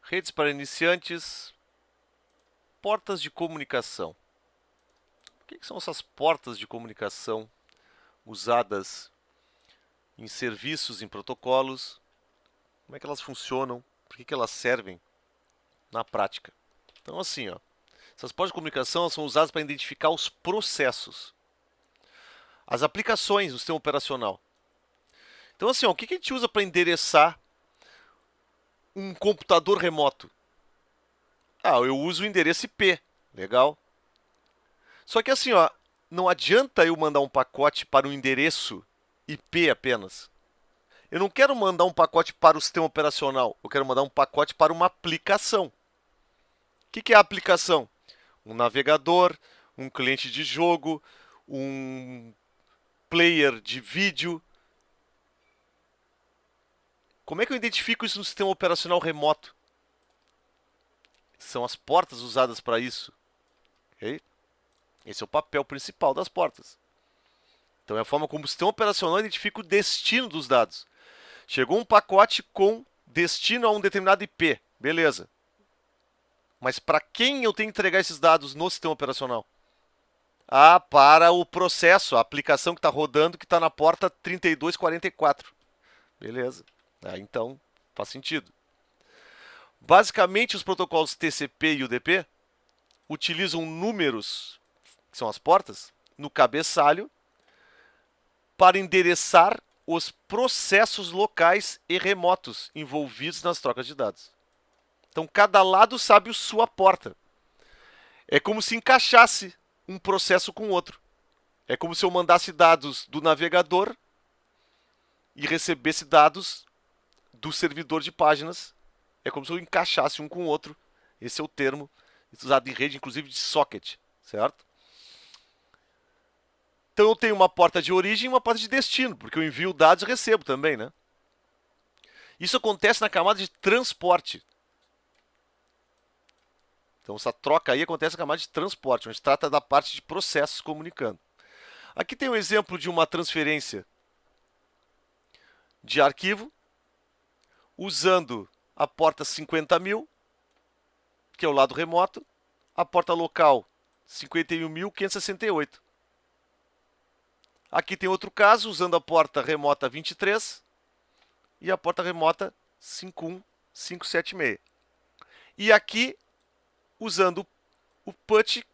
Redes para iniciantes, portas de comunicação. O que são essas portas de comunicação usadas em serviços, em protocolos? Como é que elas funcionam? Por que elas servem na prática? Então, assim, essas portas de comunicação são usadas para identificar os processos, as aplicações do sistema operacional. Então, assim, o que a gente usa para endereçar um computador remoto? Eu uso o endereço IP. Legal. Só que assim, não adianta eu mandar um pacote para um endereço IP apenas. Eu não quero mandar um pacote para o sistema operacional. Eu quero mandar um pacote para uma aplicação. O que é a aplicação? Um navegador, um cliente de jogo, um player de vídeo. Como é que eu identifico isso no sistema operacional remoto? São as portas usadas para isso. Okay? Esse é o papel principal das portas. Então é a forma como o sistema operacional identifica o destino dos dados. Chegou um pacote com destino a um determinado IP. Beleza. Mas para quem eu tenho que entregar esses dados no sistema operacional? Para o processo, a aplicação que está rodando, que está na porta 3244. Beleza. Então, faz sentido. Basicamente, os protocolos TCP e UDP utilizam números, que são as portas, no cabeçalho, para endereçar os processos locais e remotos envolvidos nas trocas de dados. Então, cada lado sabe a sua porta. É como se encaixasse um processo com o outro. É como se eu mandasse dados do navegador e recebesse dados do servidor de páginas. É como se eu encaixasse um com o outro. Esse é o termo usado em rede, inclusive de socket, certo? Então eu tenho uma porta de origem e uma porta de destino, porque eu envio dados e recebo também, né? Isso acontece na camada de transporte. Então essa troca aí acontece na camada de transporte, onde trata da parte de processos comunicando. Aqui tem um exemplo de uma transferência de arquivo usando a porta 50.000, que é o lado remoto, a porta local 51.568. Aqui tem outro caso usando a porta remota 23 e a porta remota 51576. E aqui usando o PUT,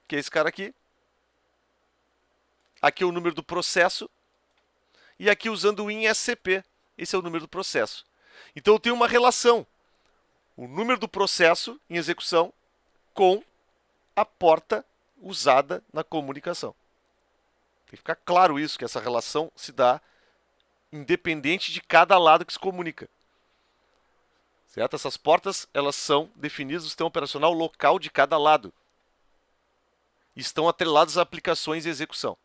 que é esse cara aqui. Aqui é o número do processo. E aqui usando o INSCP. Esse é o número do processo. Então eu tenho uma relação. O número do processo em execução com a porta usada na comunicação. Tem que ficar claro isso, que essa relação se dá independente de cada lado que se comunica. Certo? Essas portas, elas são definidas no sistema operacional local de cada lado. Estão atreladas a aplicações e execução.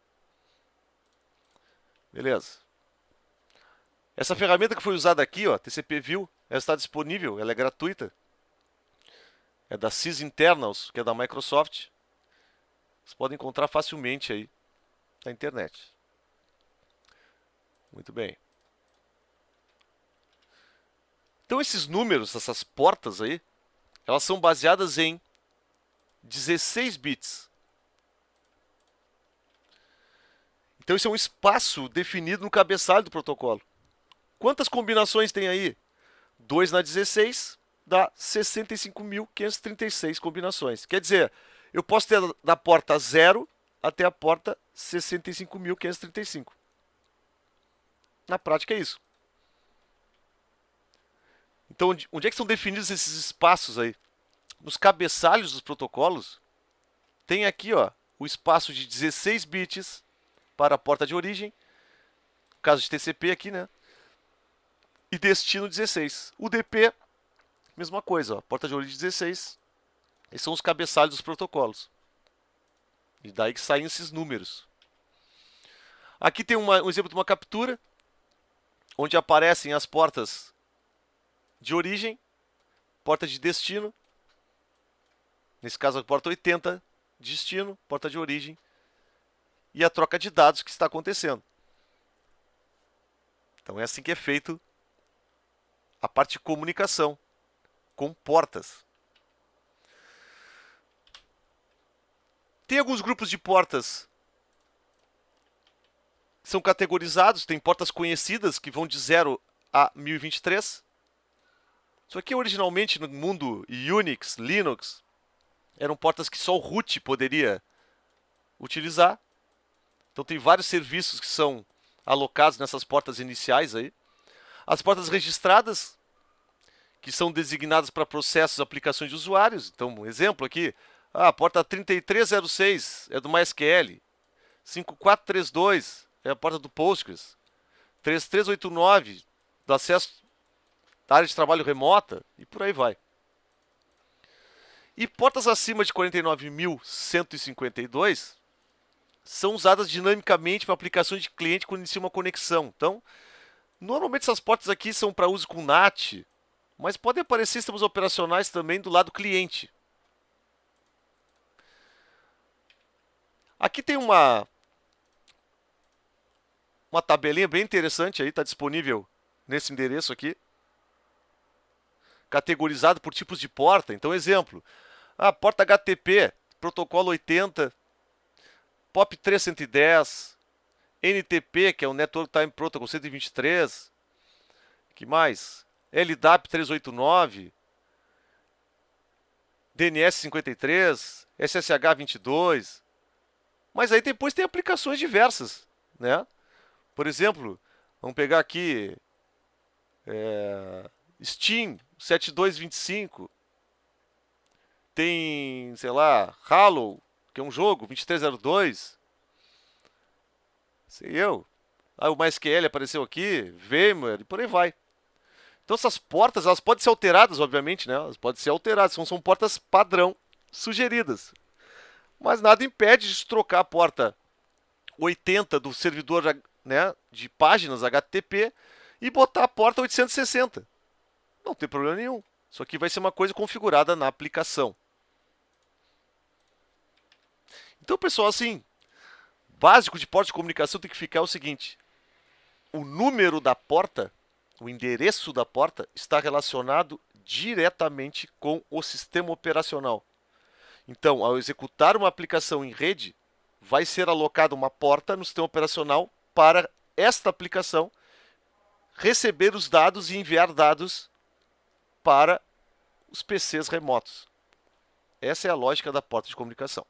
Beleza. Essa ferramenta que foi usada aqui, TCP View, ela está disponível, ela é gratuita. É da sysinternals, que é da Microsoft. Vocês podem encontrar facilmente aí na internet. Muito bem. Então esses números, essas portas aí, elas são baseadas em 16 bits. Então isso é um espaço definido no cabeçalho do protocolo. Quantas combinações tem aí? 2 na 16 dá 65.536 combinações. Quer dizer, eu posso ter da porta 0 até a porta 65.535. Na prática é isso. Então, onde é que são definidos esses espaços aí? Nos cabeçalhos dos protocolos, tem aqui o espaço de 16 bits para a porta de origem, no caso de TCP aqui, né? E destino 16. O DP, mesma coisa, porta de origem 16. Esses são os cabeçalhos dos protocolos. E daí que saem esses números. Aqui tem um exemplo de uma captura, onde aparecem as portas de origem, porta de destino, nesse caso a porta 80, destino, porta de origem, e a troca de dados que está acontecendo. Então é assim que é feito a parte de comunicação com portas. Tem alguns grupos de portas que são categorizados, tem portas conhecidas que vão de 0 a 1023. Isso aqui originalmente no mundo Unix, Linux, eram portas que só o root poderia utilizar. Então tem vários serviços que são alocados nessas portas iniciais aí. As portas registradas, que são designadas para processos e aplicações de usuários. Então, um exemplo aqui, a porta 3306 é do MySQL, 5432 é a porta do Postgres, 3389 do acesso da área de trabalho remota e por aí vai. E portas acima de 49.152 são usadas dinamicamente para aplicações de cliente quando inicia uma conexão. Então, normalmente essas portas aqui são para uso com NAT, mas podem aparecer sistemas operacionais também do lado cliente. Aqui tem uma tabelinha bem interessante aí, está disponível nesse endereço aqui, categorizado por tipos de porta. Então, exemplo, a porta HTTP, protocolo 80, POP 3110, NTP, que é o Network Time Protocol 123, que mais? LDAP 389, DNS 53, SSH 22. Mas aí depois tem aplicações diversas, né? Por exemplo, vamos pegar aqui Steam 7225. Tem, sei lá, Halo, que é um jogo, 2302. Sei eu. Ah, o MySQL apareceu aqui, VMware e por aí vai. Então essas portas, elas podem ser alteradas, obviamente, né? Elas podem ser alteradas, são portas padrão sugeridas. Mas nada impede de trocar a porta 80 do servidor, né, de páginas HTTP e botar a porta 860. Não tem problema nenhum. Isso aqui vai ser uma coisa configurada na aplicação. Então, pessoal, assim, básico de porta de comunicação tem que ficar o seguinte: o número da porta, o endereço da porta, está relacionado diretamente com o sistema operacional. Então, ao executar uma aplicação em rede, vai ser alocada uma porta no sistema operacional para esta aplicação receber os dados e enviar dados para os PCs remotos. Essa é a lógica da porta de comunicação.